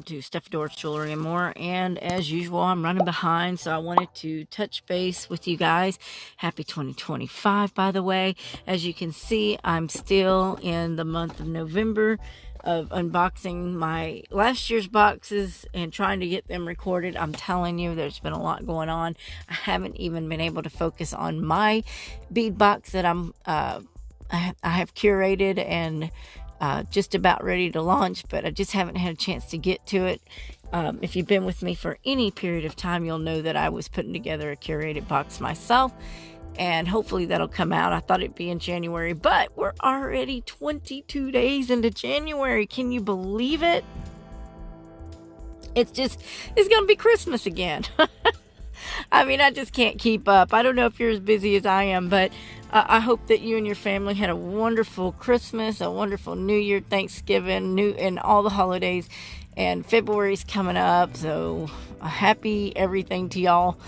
to Stefador Jewelry and More, and as usual I'm running behind, so I wanted to touch base with you guys. Happy 2025, by the way. As you can see, I'm still in the month of November of unboxing my last year's boxes and trying to get them recorded. I'm telling you, there's been a lot going on. I haven't even been able to focus on my bead box that I have curated and just about ready to launch, but I just haven't had a chance to get to it. If you've been with me for any period of time, you'll know that I was putting together a curated box myself, and hopefully that'll come out. I thought it'd be in January, but we're already 22 days into January. Can you believe it? It's gonna be Christmas again. I mean, I just can't keep up. I don't know if you're as busy as I am, but I hope that you and your family had a wonderful Christmas, a wonderful New Year, Thanksgiving, and all the holidays. And February's coming up, so happy everything to y'all.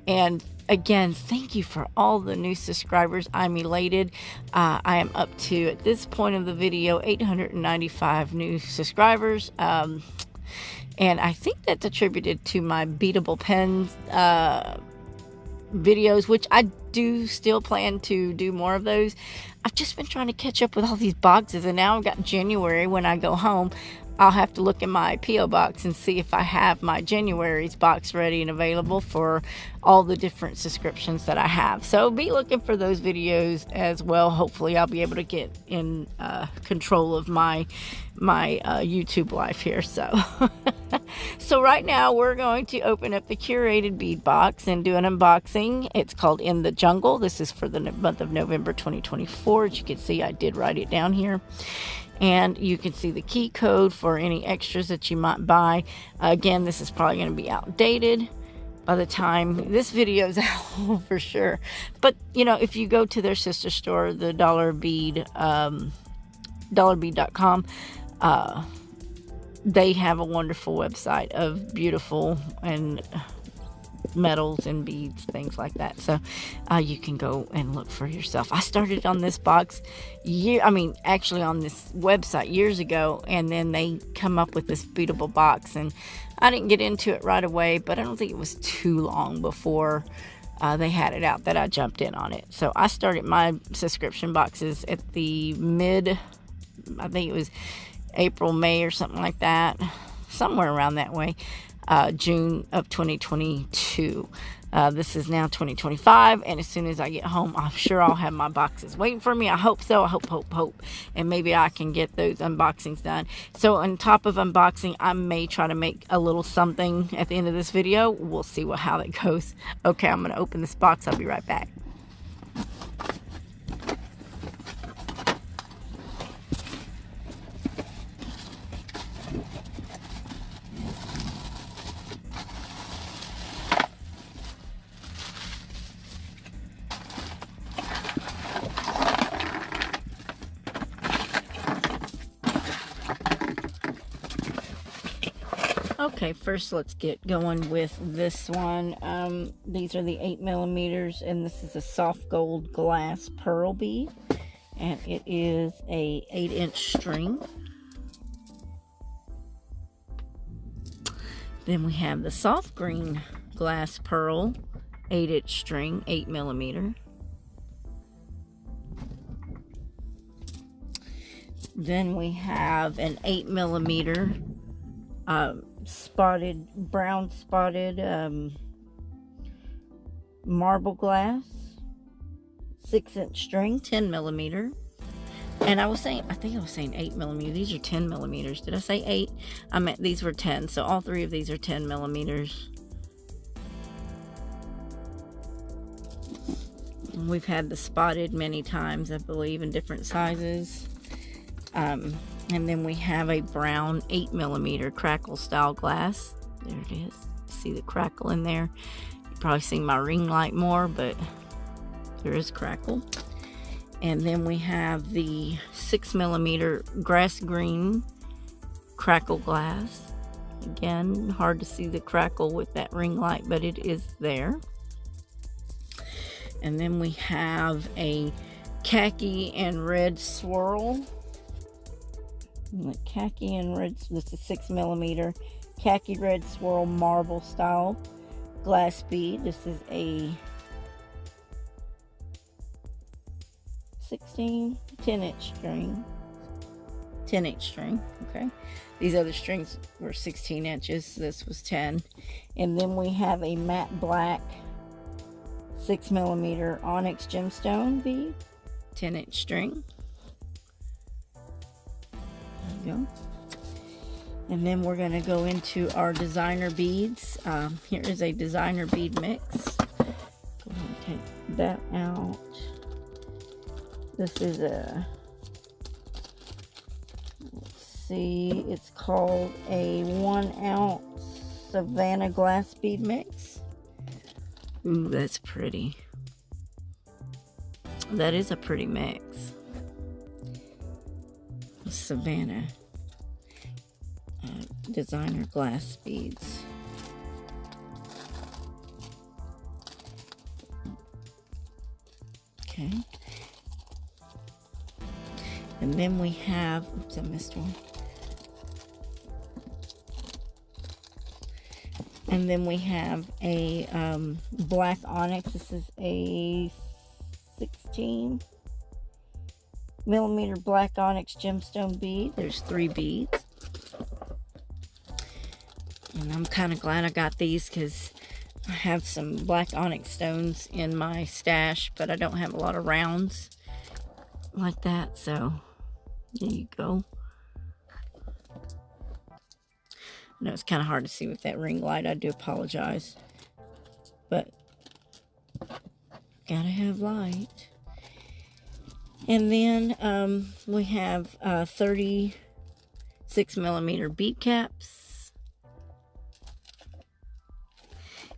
And again, thank you for all the new subscribers. I'm elated. I am up to, at this point of the video, 895 new subscribers. And I think that's attributed to my beadable pens videos, which I do still plan to do more of those. I've just been trying to catch up with all these boxes, and now I've got January. When I go home, I'll have to look in my P.O. box and see if I have my January's box ready and available for all the different subscriptions that I have. So be looking for those videos as well. Hopefully I'll be able to get in control of my YouTube life here. So right now we're going to open up the curated bead box and do an unboxing. It's called In the Jungle. This is for the month of November 2024. As you can see, I did write it down here. And you can see the key code for any extras that you might buy. Again, this is probably going to be outdated by the time this video is out for sure. But, you know, if you go to their sister store, the dollarbead.com, they have a wonderful website of beautiful and metals and beads, things like that. So you can go and look for yourself. I started on this box actually on this website years ago, and then they come up with this beadable box, and I didn't get into it right away, but I don't think it was too long before they had it out that I jumped in on it. So I started my subscription boxes at the I think it was April, May or something like that, somewhere around that way. June of 2022. This is now 2025, and as soon as I get home, I'm sure I'll have my boxes waiting for me. I hope so. I hope, and maybe I can get those unboxings done. So on top of unboxing, I may try to make a little something at the end of this video. We'll see how that goes. Okay, I'm going to open this box. I'll be right back. Okay, first let's get going with this one. These are the 8mm, and this is a soft gold glass pearl bead, and it is a 8-inch string. Then we have the soft green glass pearl 8-inch string, 8mm. Then we have an 8mm brown spotted marble glass 6-inch string, 10mm. And I think I was saying 8mm. These are 10mm. Did I say 8? I meant these were 10. So all three of these are 10mm. We've had the spotted many times, I believe, in different sizes. And then we have a brown 8mm crackle style glass. There it is. See the crackle in there. You've probably seen my ring light more, but there is crackle. And then we have the 6mm grass green crackle glass. Again, hard to see the crackle with that ring light, but it is there. And then we have a khaki and red swirl. The khaki and red, this is 6mm, khaki red swirl marble style glass bead. This is a 10-inch string. 10-inch string, okay. These other strings were 16 inches. This was 10. And then we have a matte black 6mm onyx gemstone bead, 10-inch string. There you go. And then we're going to go into our designer beads. Here is a designer bead mix. Go ahead and take that out. This is a, let's see, it's called a 1-ounce Savannah glass bead mix. Ooh, that's pretty. That is a pretty mix. Savannah designer glass beads. Okay. And then we have, oops, I missed one. And then we have a black onyx. This is a 16mm black onyx gemstone bead. There's 3 beads. And I'm kind of glad I got these because I have some black onyx stones in my stash, but I don't have a lot of rounds like that, so there you go. I know it's kind of hard to see with that ring light. I do apologize, but gotta have light. And then we have 36mm bead caps.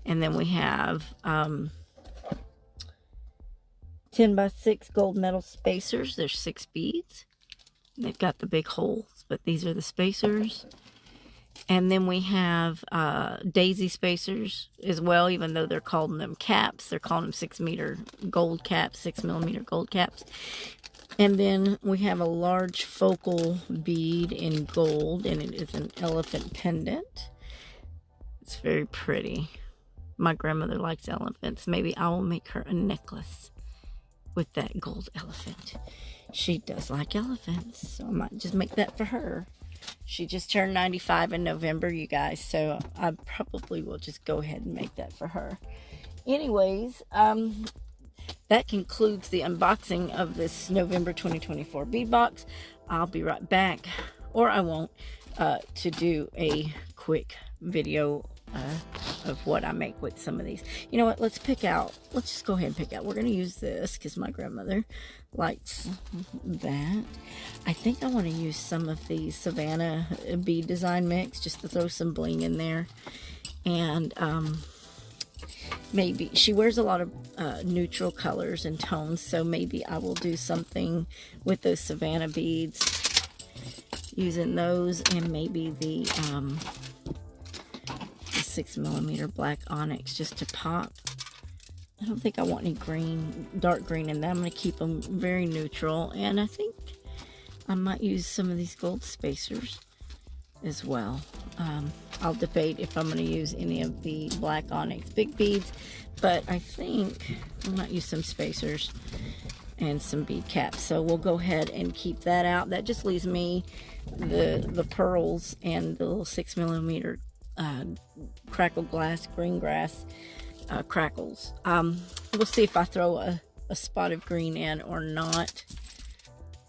And then we have 10x6 gold metal spacers. There's 6 beads. They've got the big holes, but these are the spacers. And then we have daisy spacers as well, even though they're calling them caps. They're calling them 6mm gold caps, 6mm gold caps. And then we have a large focal bead in gold, and it is an elephant pendant. It's very pretty. My grandmother likes elephants. Maybe I will make her a necklace with that gold elephant. She does like elephants, so I might just make that for her. She just turned 95 in November, you guys, so I probably will just go ahead and make that for her. Anyways, that concludes the unboxing of this November 2024 bead box. I'll be right back, or I won't, to do a quick video of what I make with some of these. You know what, let's just go ahead and pick out. We're going to use this because my grandmother likes that. I think I want to use some of the Savannah bead design mix just to throw some bling in there. And maybe she wears a lot of neutral colors and tones, so maybe I will do something with those Savannah beads, using those, and maybe the 6mm black onyx just to pop. I don't think I want any green, dark green in them. I'm going to keep them very neutral, and I think I might use some of these gold spacers as well. I'll debate if I'm going to use any of the black onyx big beads, but I think I might use some spacers and some bead caps. So we'll go ahead and keep that out. That just leaves me the pearls and the little 6mm crackle glass, green grass crackles. We'll see if I throw a spot of green in or not.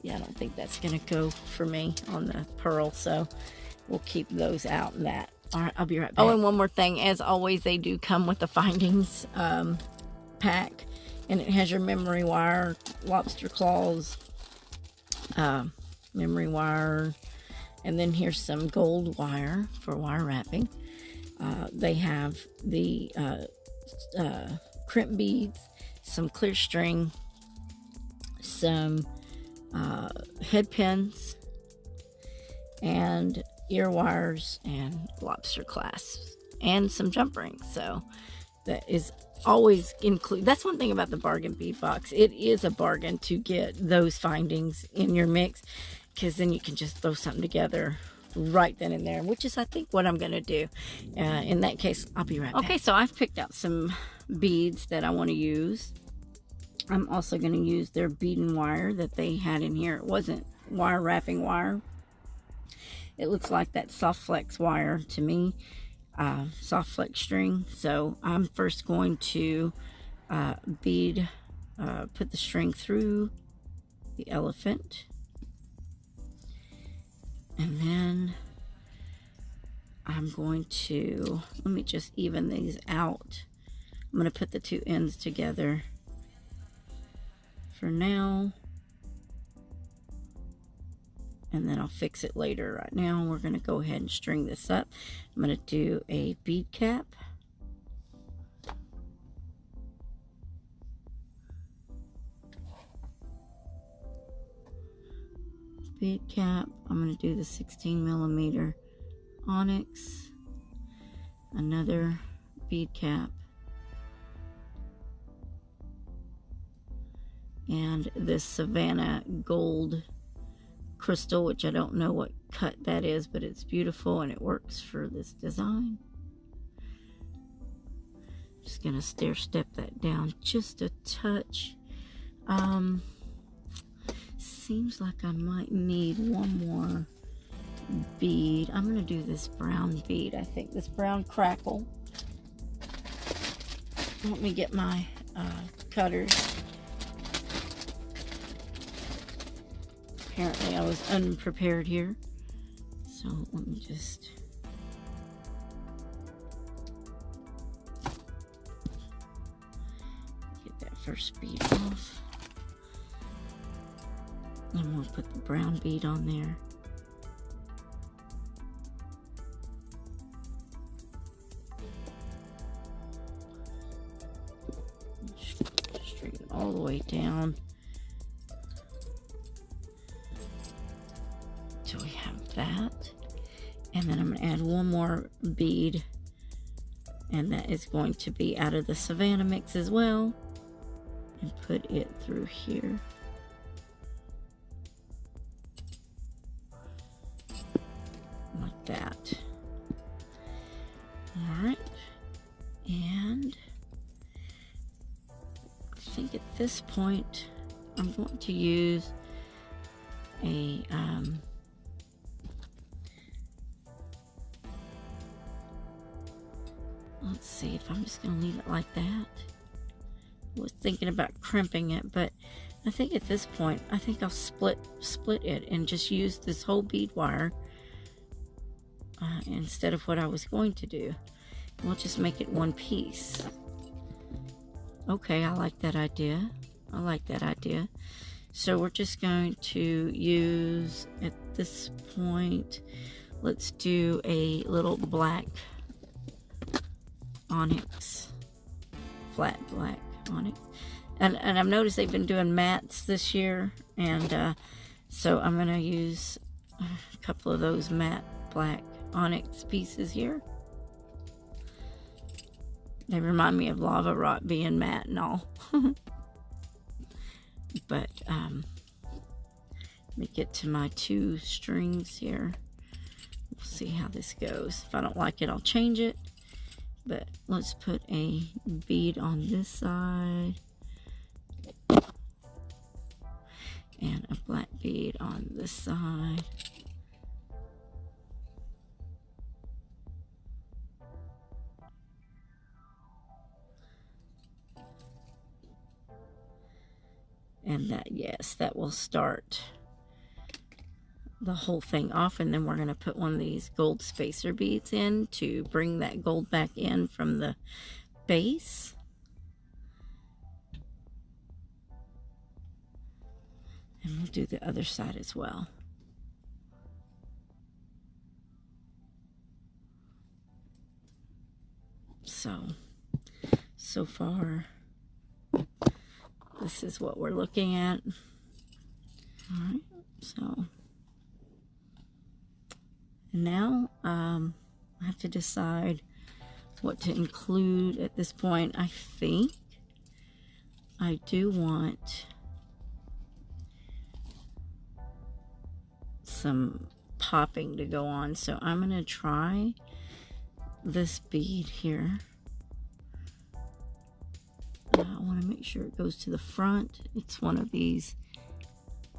Yeah, I don't think that's gonna go for me on the pearl, so we'll keep those out in that. All right, I'll be right back. Oh, and one more thing, as always, they do come with the findings pack, and it has your memory wire, lobster claws, memory wire, and then here's some gold wire for wire wrapping. They have the crimp beads, some clear string, some head pins, and ear wires, and lobster clasps, and some jump rings. So that is always include. That's one thing about the bargain bead box. It is a bargain to get those findings in your mix, because then you can just throw something together right then and there, which is I think what I'm gonna do. In that case, I'll be right back. Okay, so I've picked out some beads that I want to use. I'm also going to use their bead and wire that they had in here. It wasn't wire wrapping wire. It looks like that soft flex wire to me, soft flex string. So I'm first going to put the string through the elephant, and then I'm going to, let me just even these out. I'm going to put the two ends together for now, and then I'll fix it later. Right now we're going to go ahead and string this up. I'm going to do a bead cap, I'm going to do the 16mm onyx, another bead cap, and this Savannah gold crystal, which I don't know what cut that is, but it's beautiful and it works for this design. Just gonna stair step that down just a touch. Seems like I might need one more bead. I'm gonna do this brown bead. I think this brown crackle. Let me get my cutters. Apparently I was unprepared here, so let me just get that first bead off. And we'll put the brown bead on there. Straighten all the way down. So we have that, and then I'm going to add one more bead, and that is going to be out of the Savannah mix as well, and put it through here. Like that. Alright, and I think at this point I'm going to use a let's see if I'm just going to leave it like that. I was thinking about crimping it, but I think at this point, I think I'll split it and just use this whole bead wire instead of what I was going to do. We'll just make it one piece. Okay, I like that idea. I like that idea. So we're just going to use, at this point, let's do a little black onyx, flat black onyx, and I've noticed they've been doing mattes this year, and so I'm gonna use a couple of those matte black onyx pieces here. They remind me of lava rock being matte and all. But let me get to my two strings here. We'll see how this goes. If I don't like it, I'll change it. But let's put a bead on this side and a black bead on this side. And that, yes, that will start the whole thing off, and then we're going to put one of these gold spacer beads in to bring that gold back in from the base. And we'll do the other side as well. So far, this is what we're looking at. All right, so now I have to decide what to include at this point. I think I do want some topping to go on. So I'm going to try this bead here. I want to make sure it goes to the front. It's one of these,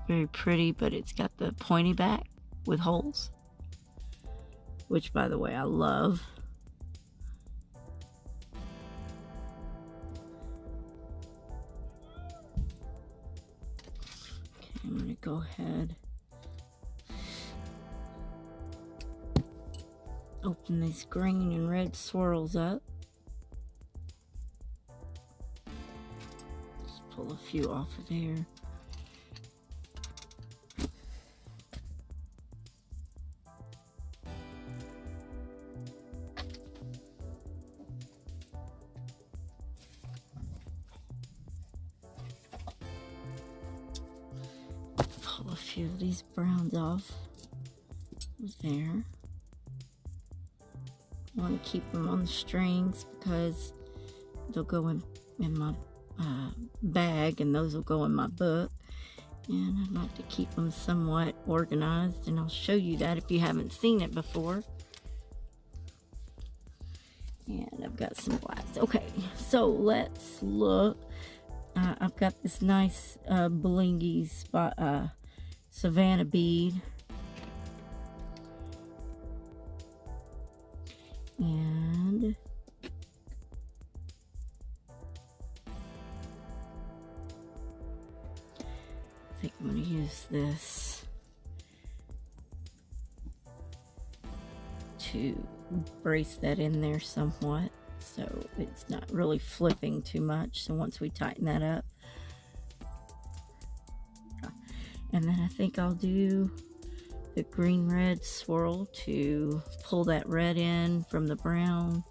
very pretty, but it's got the pointy back with holes, which by the way I love. Okay, I'm going to go ahead, open these green and red swirls up. Just pull a few off of there. Pull a few of these browns off there. I want to keep them on the strings because they'll go in my bag, and those will go in my book, and I'd like to keep them somewhat organized, and I'll show you that if you haven't seen it before. And I've got some blacks. Okay, so let's look. I've got this nice blingy spot Savannah bead, and I think I'm going to use this to brace that in there somewhat, so it's not really flipping too much. So once we tighten that up, and then I think I'll do the green red swirl to pull that red in from the brown.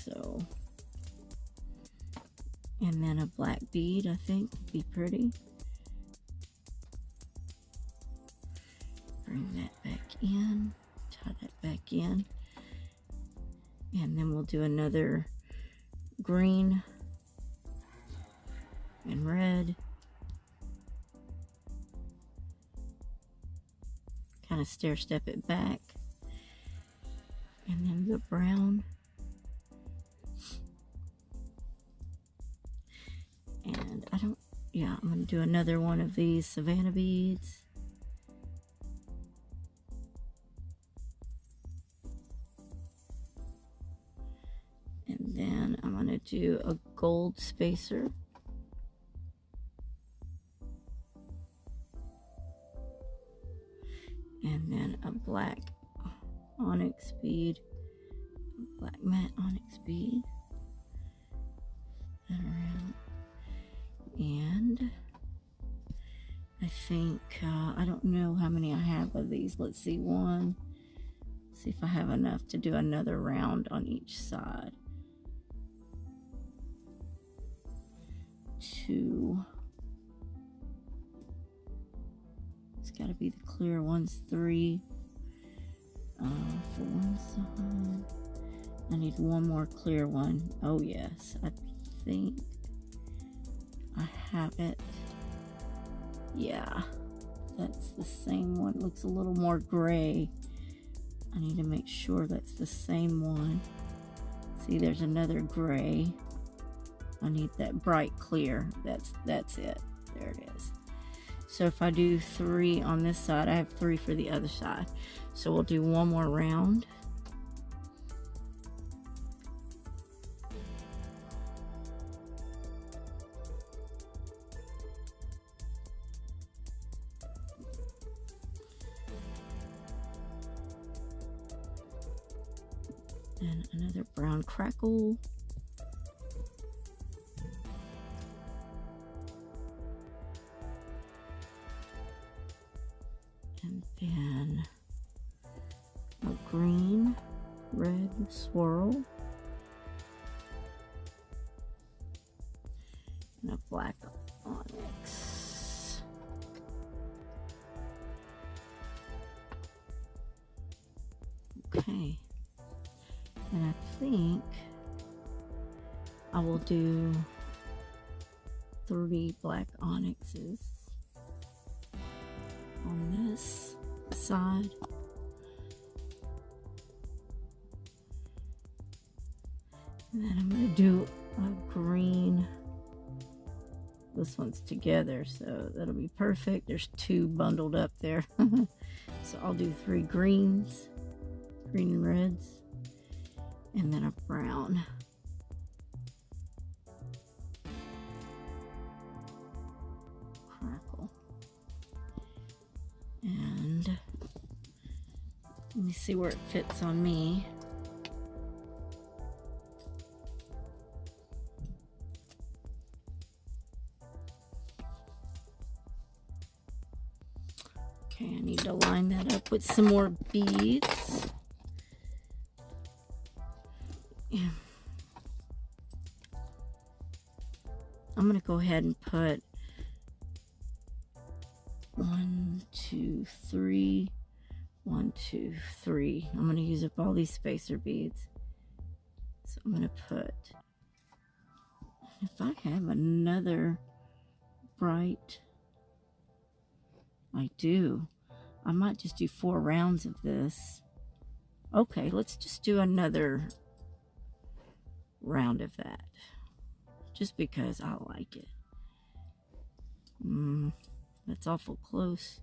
So, and then a black bead I think would be pretty. Bring that back in, tie that back in, and then we'll do another green and red. Kind of stair step it back, and then the brown. And I'm going to do another one of these Savannah beads. And then I'm going to do a gold spacer. And then a black onyx bead, black matte onyx bead. Around. And I think, I don't know how many I have of these. Let's see, one. See if I have enough to do another round on each side. 2. It's got to be the clear ones. 3 for one side. I need one more clear one. Oh yes, I think I have it. Yeah, that's the same one. It looks a little more gray. I need to make sure that's the same one. See, there's another gray. I need that bright clear. That's it. There it is. So if I do 3 on this side, I have 3 for the other side. So we'll do one more round. And another brown crackle. And then a green red swirl. and a black onyx. Okay, and I think I will do 3 black onyxes on this side. And then I'm going to do a green. This one's together, so that'll be perfect. There's 2 bundled up there. So I'll do 3 greens, green and reds, and then a brown. Crackle. And let me see where it fits on me. Okay, I need to line that up with some more beads. Yeah. I'm going to go ahead and put 1, 2, 3, 1, 2, 3. I'm going to use up all these spacer beads. So I'm going to put, if I have another bright, I do. I might just do 4 rounds of this. Okay, let's just do another round of that. Just because I like it. That's awful close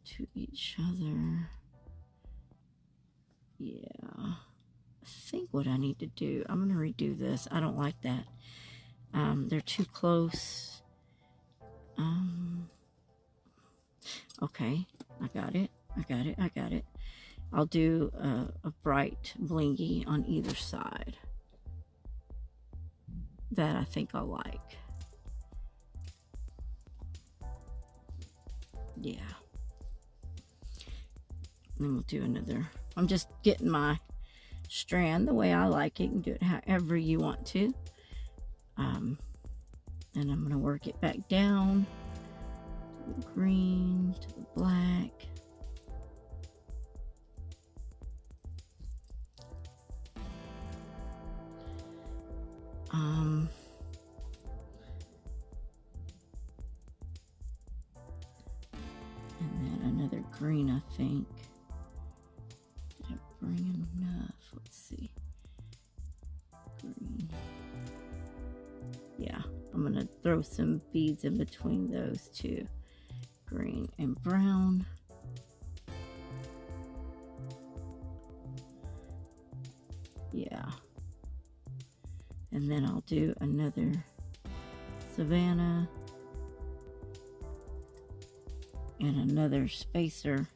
to each other. Yeah. I think what I need to do, I'm going to redo this. I don't like that. They're too close. Okay, I got it. I'll do a bright blingy on either side. That I think I'll like. Yeah. Then we'll do another. I'm just getting my strand the way I like it. You can do it however you want to. And I'm going to work it back down to the green, to the black. And then another green, I think. Did I bring enough? Let's see. Green. Yeah, I'm going to throw some beads in between those 2. Green and brown. Yeah. And then I'll do another Savannah and another spacer.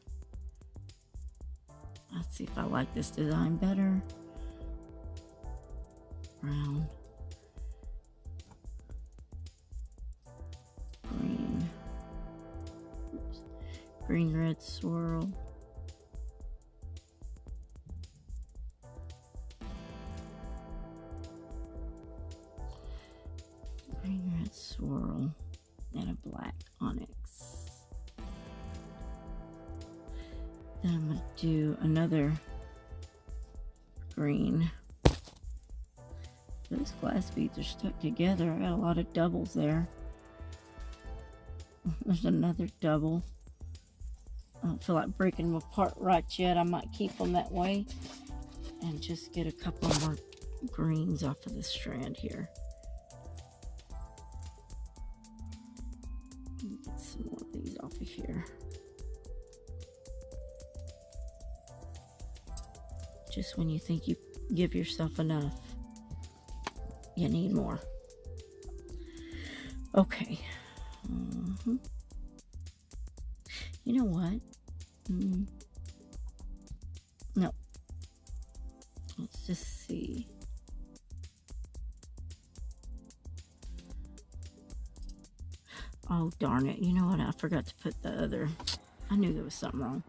Let's see if I like this design better. Brown. Green. Oops. Green, red swirl. Green, red swirl. And a black onyx. Then I'm going to do another green. Those glass beads are stuck together. I got a lot of doubles there. There's another double. I don't feel like breaking them apart right yet. I might keep them that way and just get a couple more greens off of the strand here. Get some more of these off of here. Just when you think you give yourself enough, you need more. Okay. You know what? No. Let's just see. Oh, darn it. You know what? I forgot to put the other. I knew there was something wrong.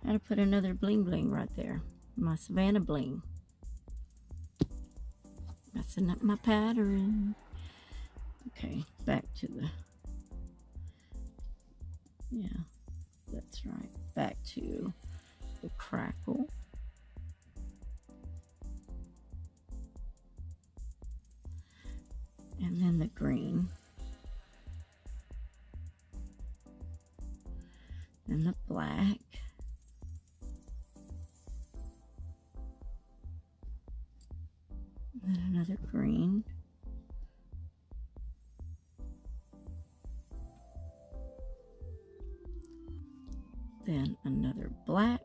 I had to put another bling bling right there. My Savannah bling. Messing up my pattern. Okay, back to the, yeah, that's right, back to the crackle. And then the green. And the black. And then another green. Then another black.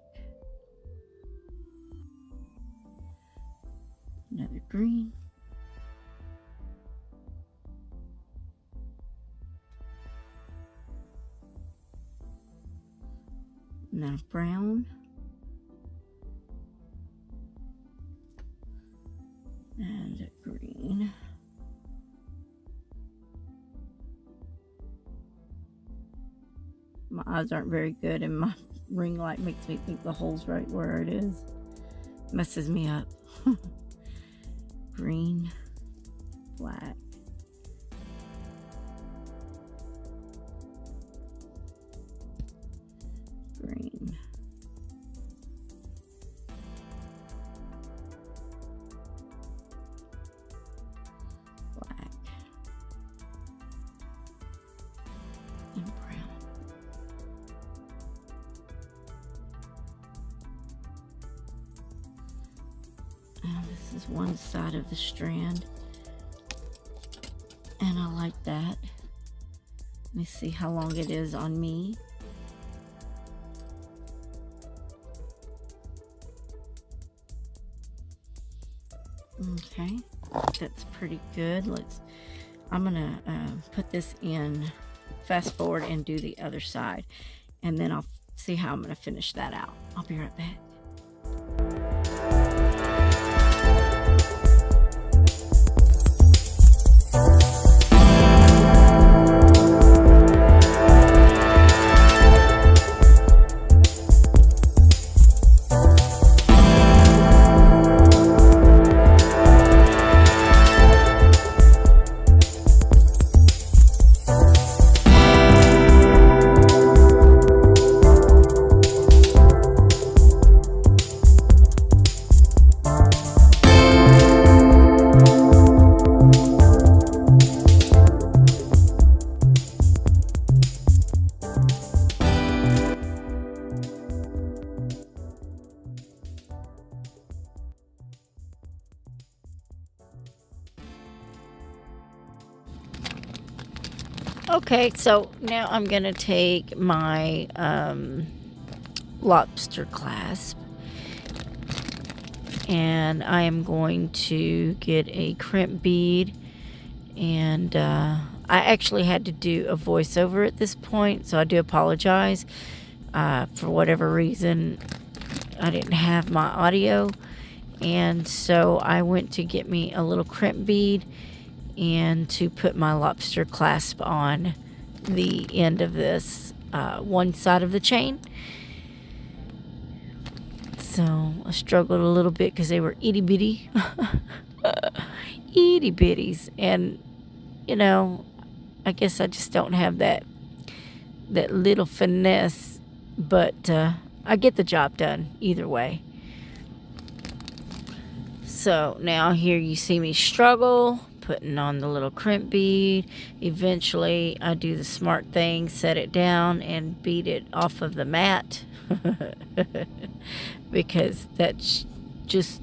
Another green. Now brown. And a green. My eyes aren't very good, and my ring light makes me think the hole's right where it is. Messes me up. Green, black, green, black, and brown. Now this is one side of the strand, and I like that. Let me see how long it is on me. Okay, that's pretty good. I'm gonna put this in, fast forward and do the other side, and then I'll see how I'm gonna finish that out. I'll be right back. Okay, so now I'm gonna take my lobster clasp, and I am going to get a crimp bead, and I actually had to do a voiceover at this point, so I do apologize. For whatever reason, I didn't have my audio, and so I went to get me a little crimp bead and to put my lobster clasp on the end of this one side of the chain. So I struggled a little bit because they were itty bitty itty bitties, and you know, I guess I just don't have that little finesse, but I get the job done either way. So now here you see me struggle putting on the little crimp bead. Eventually I do the smart thing, set it down and beat it off of the mat because that's just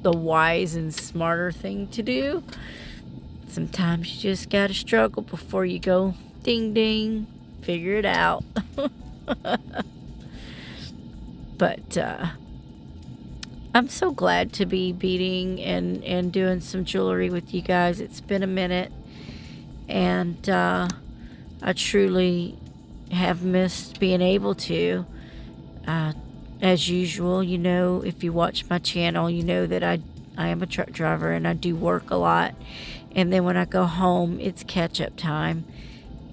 the wise and smarter thing to do. Sometimes you just gotta struggle before you go ding ding, figure it out. But I'm so glad to be beading and doing some jewelry with you guys. It's been a minute, and I truly have missed being able to. As usual, you know, if you watch my channel, you know that I am a truck driver and I do work a lot. And then when I go home, it's catch-up time,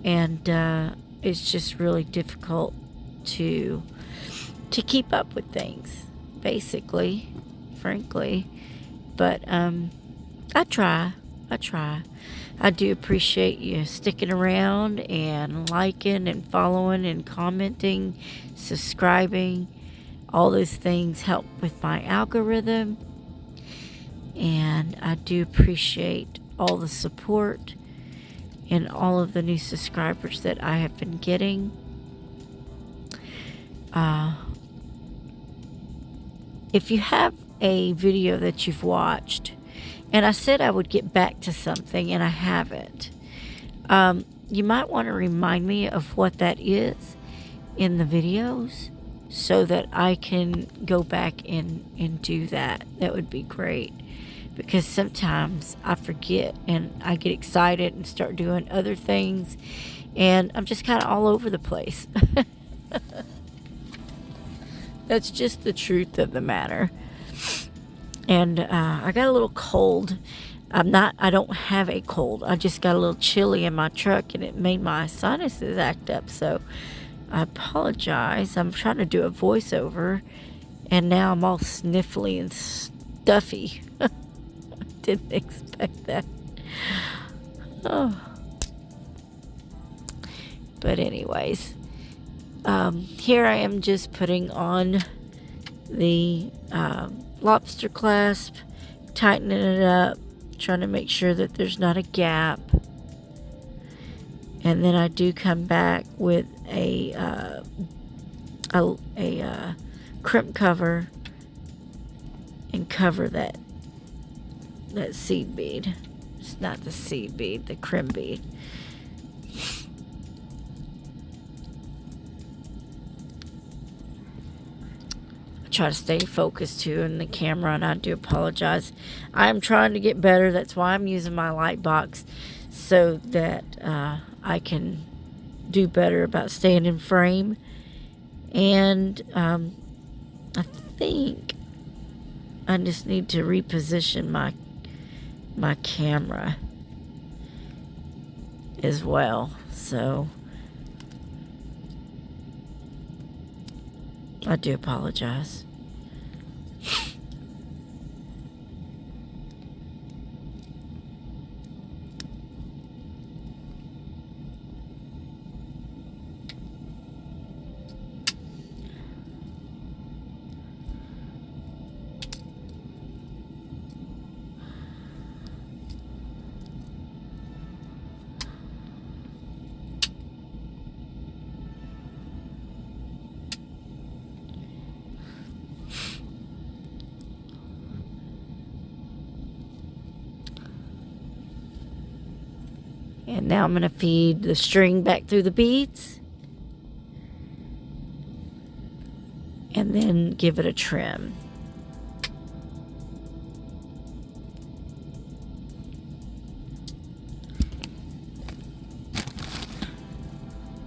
and it's just really difficult to keep up with things, frankly. But I try. I do appreciate you sticking around and liking and following and commenting, subscribing. All those things help with my algorithm. And I do appreciate all the support and all of the new subscribers that I have been getting. If you have a video that you've watched, and I said I would get back to something and I haven't, you might want to remind me of what that is in the videos so that I can go back and do that. That would be great, because sometimes I forget and I get excited and start doing other things, and I'm just kind of all over the place. That's just the truth of the matter. And I got a little cold. I don't have a cold. I just got a little chilly in my truck, and it made my sinuses act up. So I apologize. I'm trying to do a voiceover, and now I'm all sniffly and stuffy. Didn't expect that. Oh. But anyways, here I am just putting on the lobster clasp, tightening it up, trying to make sure that there's not a gap. And then I do come back with a crimp cover and cover that seed bead. It's not the seed bead, the crimp bead. Try to stay focused too in the camera, and I do apologize. I'm trying to get better. That's why I'm using my light box, so that I can do better about staying in frame. And I think I just need to reposition my camera as well. So I do apologize. And now I'm going to feed the string back through the beads. And then give it a trim.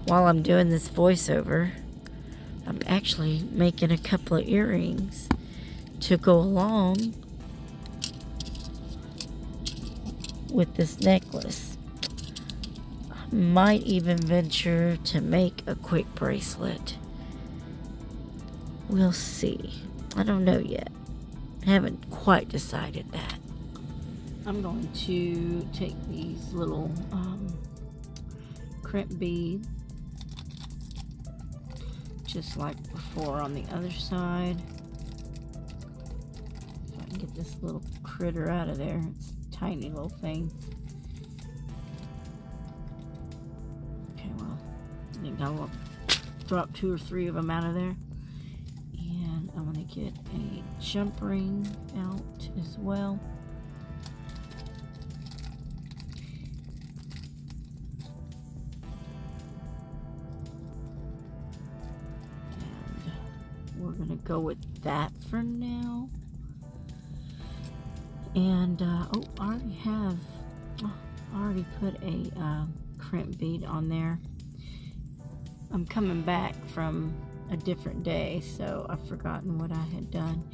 While I'm doing this voiceover, I'm actually making a couple of earrings to go along with this necklace. Might even venture to make a quick bracelet. We'll see. I don't know yet. Haven't quite decided that. I'm going to take these little crimp beads, just like before on the other side. If I can get this little critter out of there. It's a tiny little thing. I think I'll drop 2 or 3 of them out of there. And I'm going to get a jump ring out as well. And we're going to go with that for now. And, oh, I already put a crimp bead on there. I'm coming back from a different day, so I've forgotten what I had done.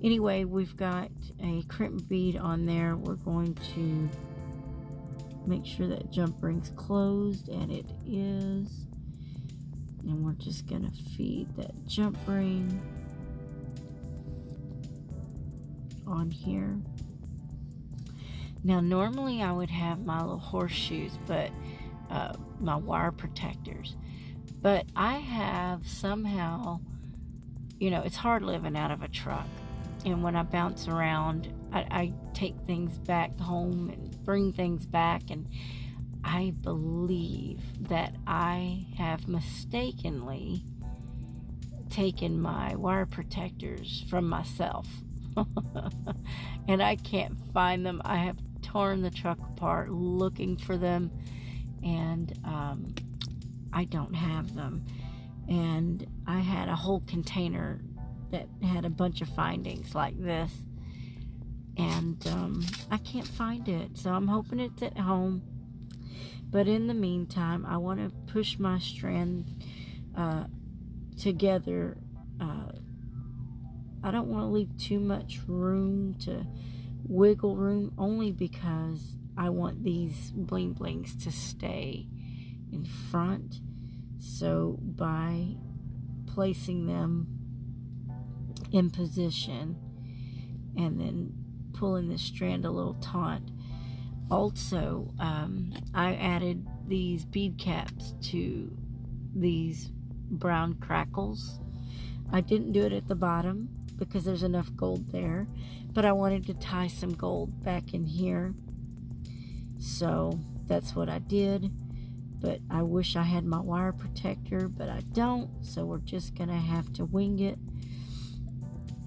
Anyway, we've got a crimp bead on there. We're going to make sure that jump ring's closed, and it is. And we're just going to feed that jump ring on here. Now, normally I would have my little horseshoes, but my wire protectors. But I have somehow, you know, it's hard living out of a truck. And when I bounce around, I take things back home and bring things back. And I believe that I have mistakenly taken my wire protectors from myself. And I can't find them. I have torn the truck apart looking for them, and I don't have them. And I had a whole container that had a bunch of findings like this, and I can't find it, so I'm hoping it's at home. But in the meantime, I want to push my strand together. I don't want to leave too much room to wiggle room, only because I want these bling blings to stay in front. So by placing them in position and then pulling the strand a little taut. Also, I added these bead caps to these brown crackles. I didn't do it at the bottom because there's enough gold there, but I wanted to tie some gold back in here, so that's what I did. But I wish I had my wire protector, but I don't, so we're just gonna have to wing it.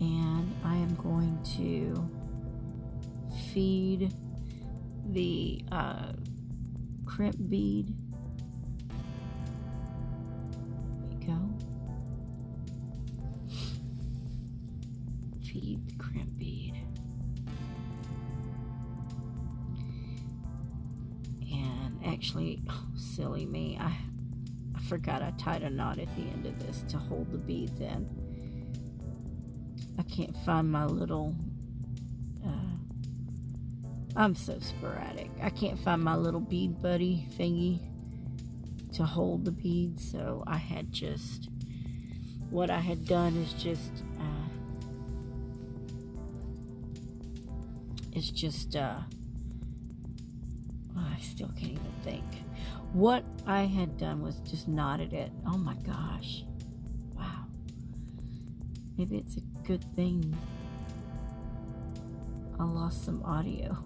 And I am going to feed the crimp bead. There we go. Feed the crimp bead. And actually, oh, silly me, I forgot I tied a knot at the end of this to hold the beads in. I can't find my little I'm so sporadic. I can't find my little bead buddy thingy to hold the beads, so I had just, what I had done is just I still can't even think. What I had done was just knotted it. Oh my gosh. Wow. Maybe it's a good thing I lost some audio.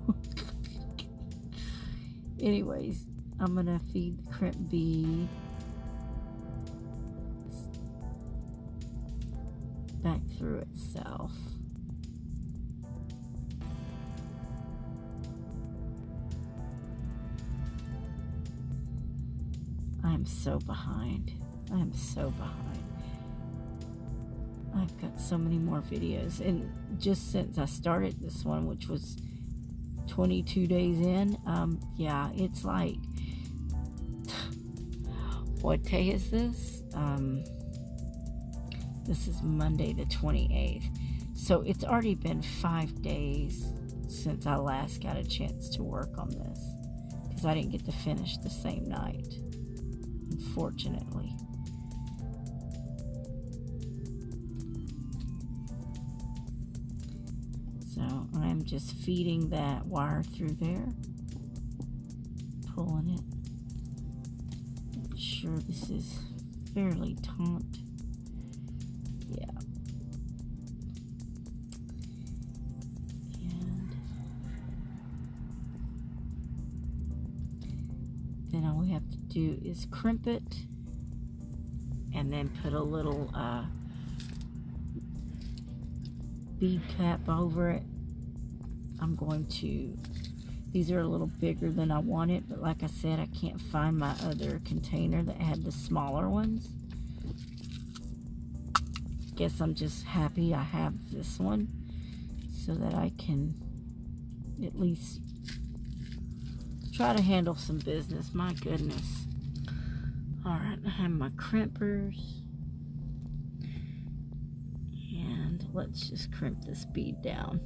Anyways, I'm gonna feed the crimp bead back through itself. I'm so behind. I'm so behind. I've got so many more videos, and just since I started this one, which was 22 days in, yeah, it's like, what day is this? This is Monday the 28th. So it's already been 5 days since I last got a chance to work on this, because I didn't get to finish the same night, unfortunately. So I'm just feeding that wire through there, pulling it. Make sure this is fairly taut. Yeah. And then all we have to do is crimp it and then put a little bead cap over it. I'm going to, these are a little bigger than I wanted, but like I said, I can't find my other container that had the smaller ones. Guess I'm just happy I have this one so that I can at least try to handle some business. My goodness. Alright, I have my crimpers. And let's just crimp this bead down.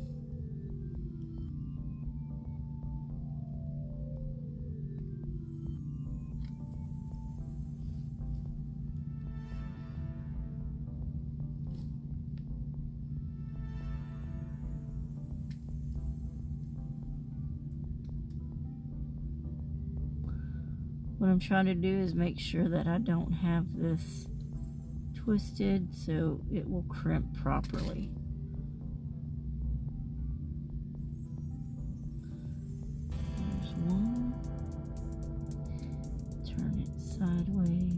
What I'm trying to do is make sure that I don't have this twisted so it will crimp properly. There's one. Turn it sideways.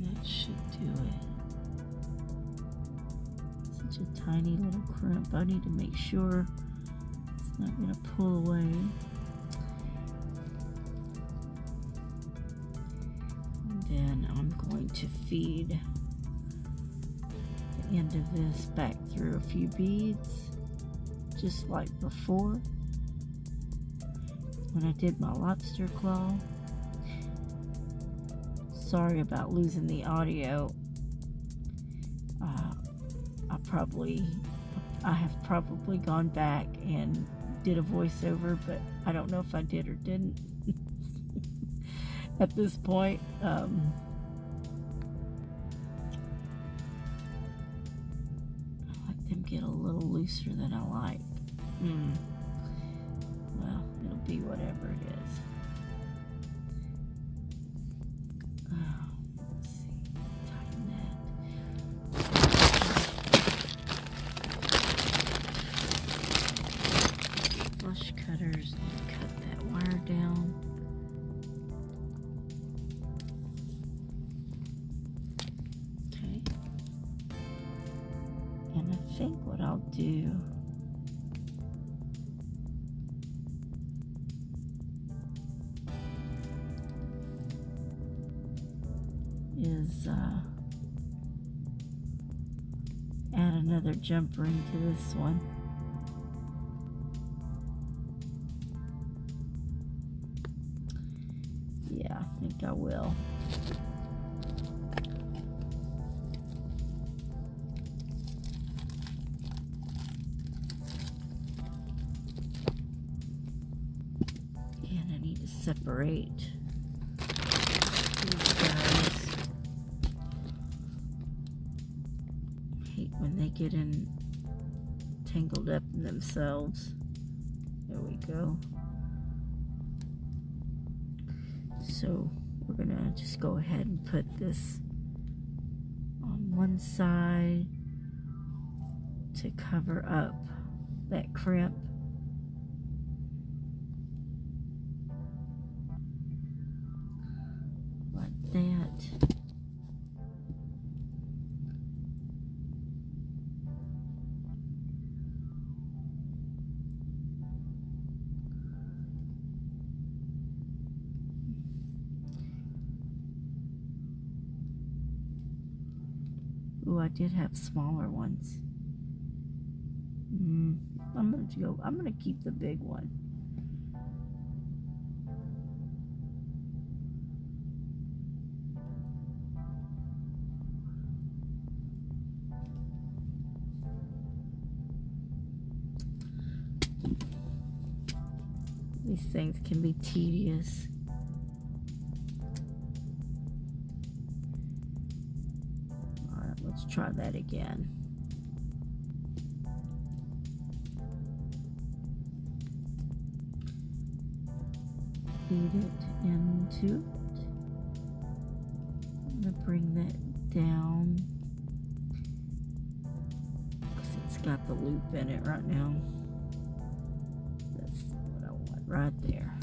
That should do it. Such a tiny little crimp. I need to make sure it's not going to pull away. And then I'm going to feed the end of this back through a few beads, just like before when I did my lobster claw. Sorry about losing the audio. I have probably gone back and did a voiceover, but I don't know if I did or didn't. At this point, I let them get a little looser than I like. Well, it'll be whatever it is. Let's see, tighten that. Flush cutters, cut that wire down. Okay. And I think what I'll do is add another jump ring to this one. Yeah, I think I will. And I need to separate these guys. Hate when they get in tangled up in themselves. There we go. So we're gonna just go ahead and put this on one side to cover up that crimp. Like that. Ooh, I did have smaller ones. I'm gonna keep the big one. These things can be tedious. Let's try that again. Feed it into it. I'm going to bring that down because it's got the loop in it right now. That's what I want right there.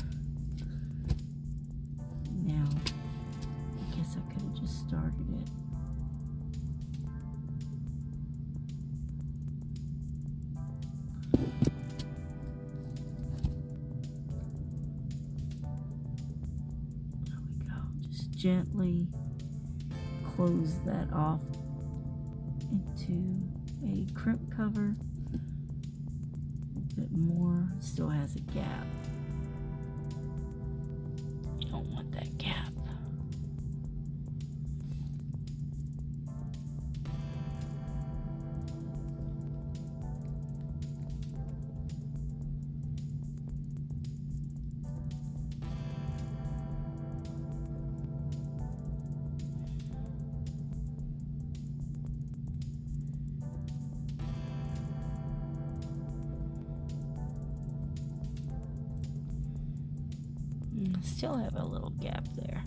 Now, I guess I could have just started it. Gently close that off into a crimp cover. A bit more, still has a gap. You don't want that gap. I still have a little gap there.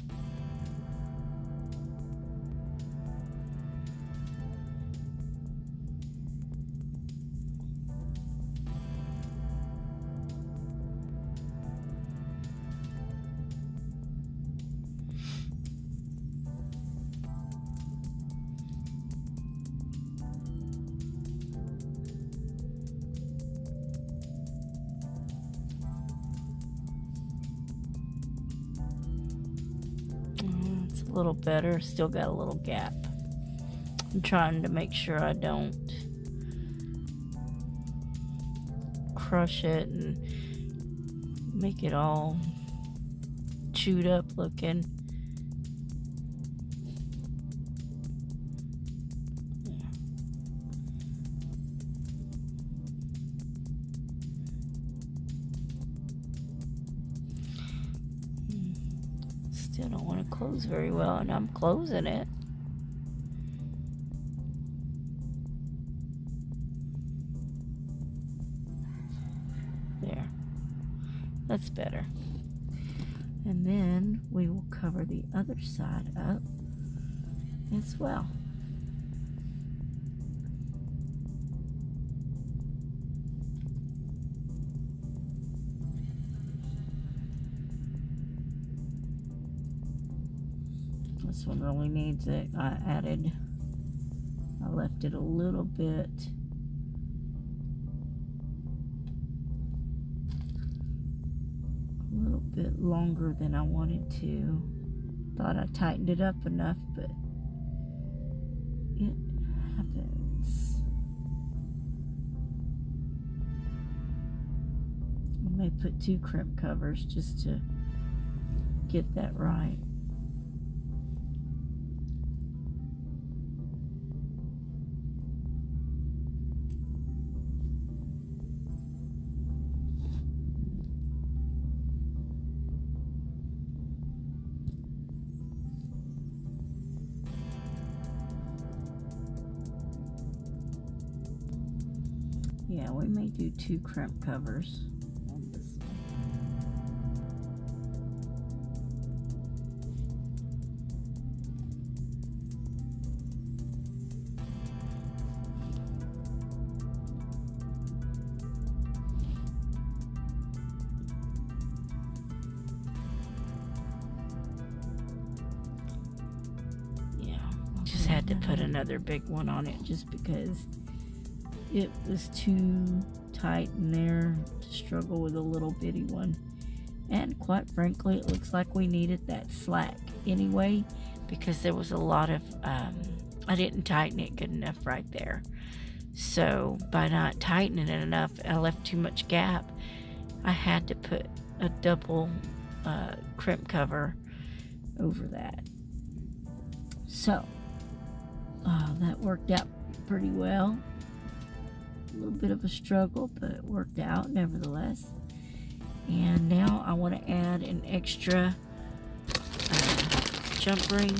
A little better, still got a little gap. I'm trying to make sure I don't crush it and make it all chewed up looking. Still don't want to close very well, and I'm closing it. There. That's better. And then we will cover the other side up as well. This one really needs it. I left it a little bit longer than I wanted to. Thought I tightened it up enough, but it happens. I may put 2 crimp covers just to get that right. Yeah, we may do 2 crimp covers on this one. Yeah, just had to put another big one on it just because it was too tight in there to struggle with a little bitty one. And quite frankly, it looks like we needed that slack anyway, because there was a lot of, I didn't tighten it good enough right there. So by not tightening it enough, I left too much gap. I had to put a double crimp cover over that. So that worked out pretty well. A little bit of a struggle, but it worked out nevertheless. And now I want to add an extra jump ring.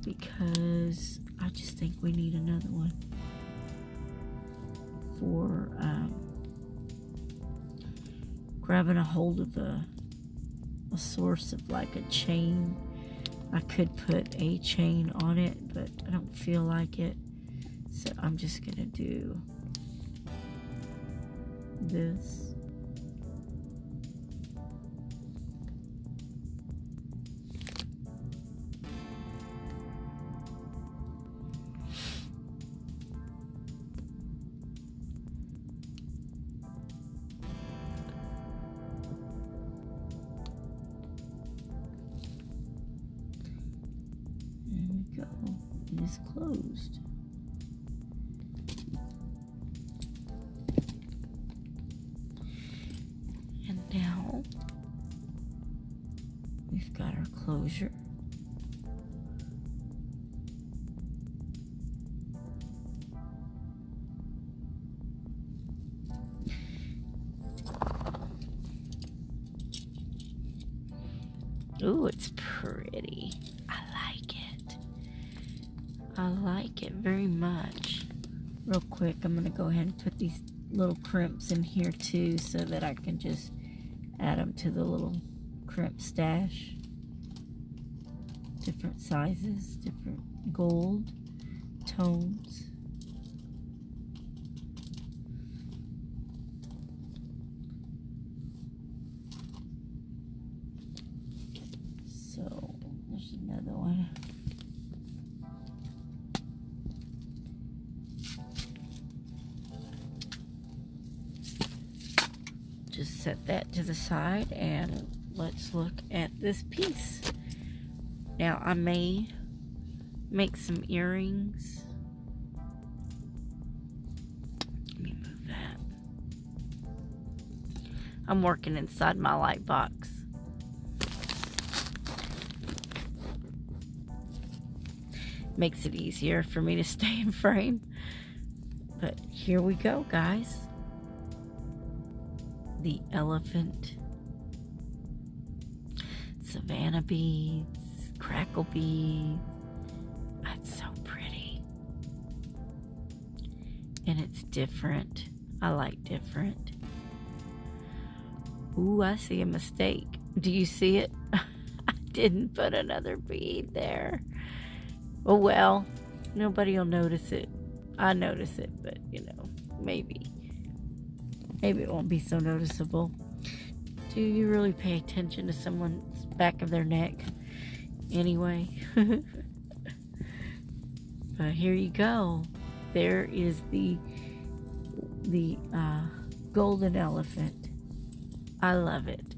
Because I just think we need another one for grabbing a hold of a source of like a chain. I could put a chain on it, but I don't feel like it, so I'm just gonna do this. It is closed. And now we've got our closure. Ooh, it's pretty. I like it very much. real quick, I'm going to go ahead and put these little crimps in here too, so that I can just add them to the little crimp stash. Different sizes, different gold tones. So there's another one. Just set that to the side and let's look at this piece. Now I may make some earrings. Let me move that. I'm working inside my light box. Makes it easier for me to stay in frame. But here we go, guys. The elephant, Savannah beads, crackle beads. That's so pretty. And it's different. I like different. Ooh, I see a mistake. Do you see it? I didn't put another bead there. Oh well, nobody will notice it. I notice it, but you know, maybe it won't be so noticeable. Do you really pay attention to someone's back of their neck anyway? But here you go. There is the golden elephant. I love it.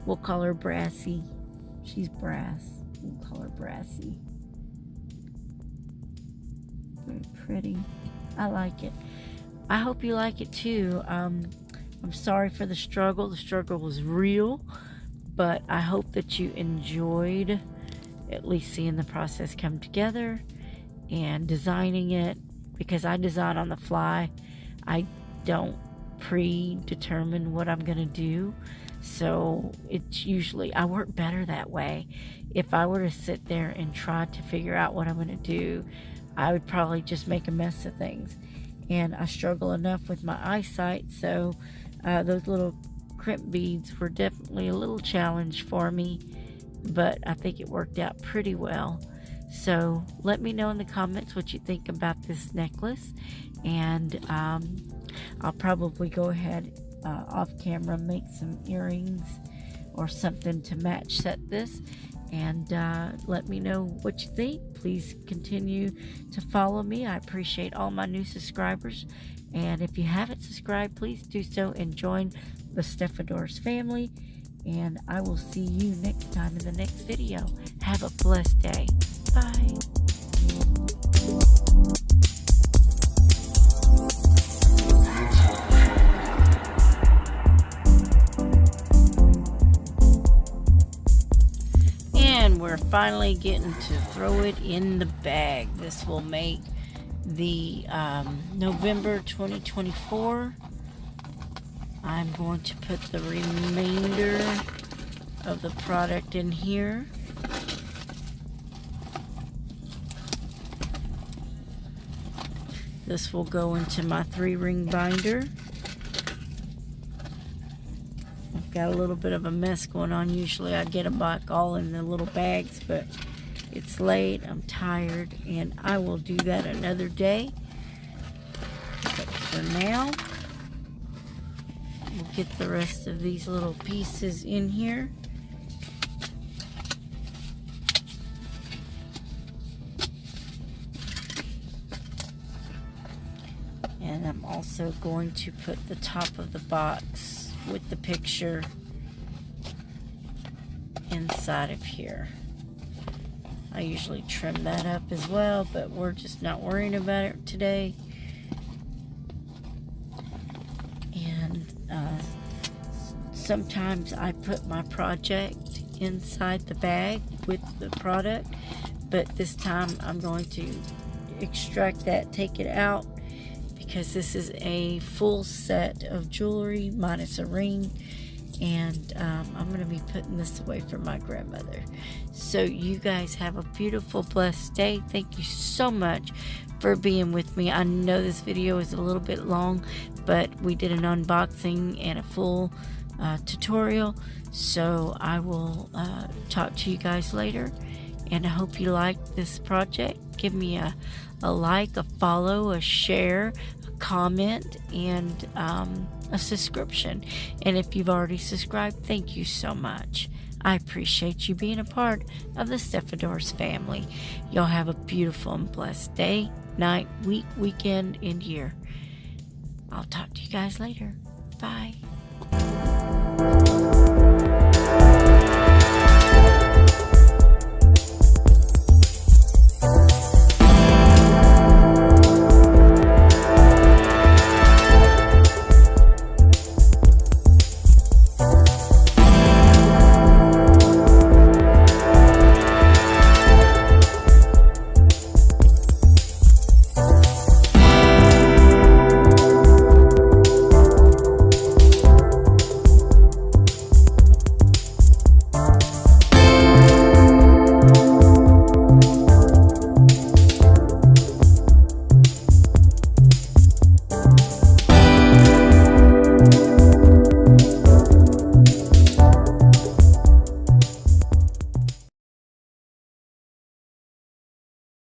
We'll call her Brassy. She's brass. We'll call her Brassy. Very pretty. I like it. I hope you like it too. I'm sorry for the struggle. The struggle was real, but I hope that you enjoyed at least seeing the process come together and designing it, because I design on the fly. I don't predetermine what I'm gonna do, so it's usually, I work better that way. If I were to sit there and try to figure out what I'm gonna do, I would probably just make a mess of things. And I struggle enough with my eyesight, so those little crimp beads were definitely a little challenge for me, but I think it worked out pretty well. So let me know in the comments what you think about this necklace, and I'll probably go ahead off camera, make some earrings or something to match set this, and let me know what you think. Please continue to follow me. I appreciate all my new subscribers, and if you haven't subscribed, please do so and join the Stefador's family, and I will see you next time in the next video. Have a blessed day. Bye. We're finally getting to throw it in the bag. This will make the November 2024. I'm going to put the remainder of the product in here. This will go into my 3-ring binder. Got a little bit of a mess going on. Usually I get them back all in the little bags, but it's late, I'm tired, and I will do that another day. But for now, we'll get the rest of these little pieces in here. And I'm also going to put the top of the box with the picture inside of here. I usually trim that up as well, but we're just not worrying about it today. And sometimes I put my project inside the bag with the product, but this time I'm going to extract that, take it out, because this is a full set of jewelry minus a ring, and I'm going to be putting this away for my grandmother. So you guys have a beautiful, blessed day. Thank you so much for being with me. I know this video is a little bit long, but we did an unboxing and a full tutorial. So I will talk to you guys later, and I hope you like this project. Give me a like, a follow, a share, a comment, and a subscription. And if you've already subscribed, thank you so much. I appreciate you being a part of the Stefador's family. Y'all have a beautiful and blessed day, night, week, weekend, and year. I'll talk to you guys later. Bye.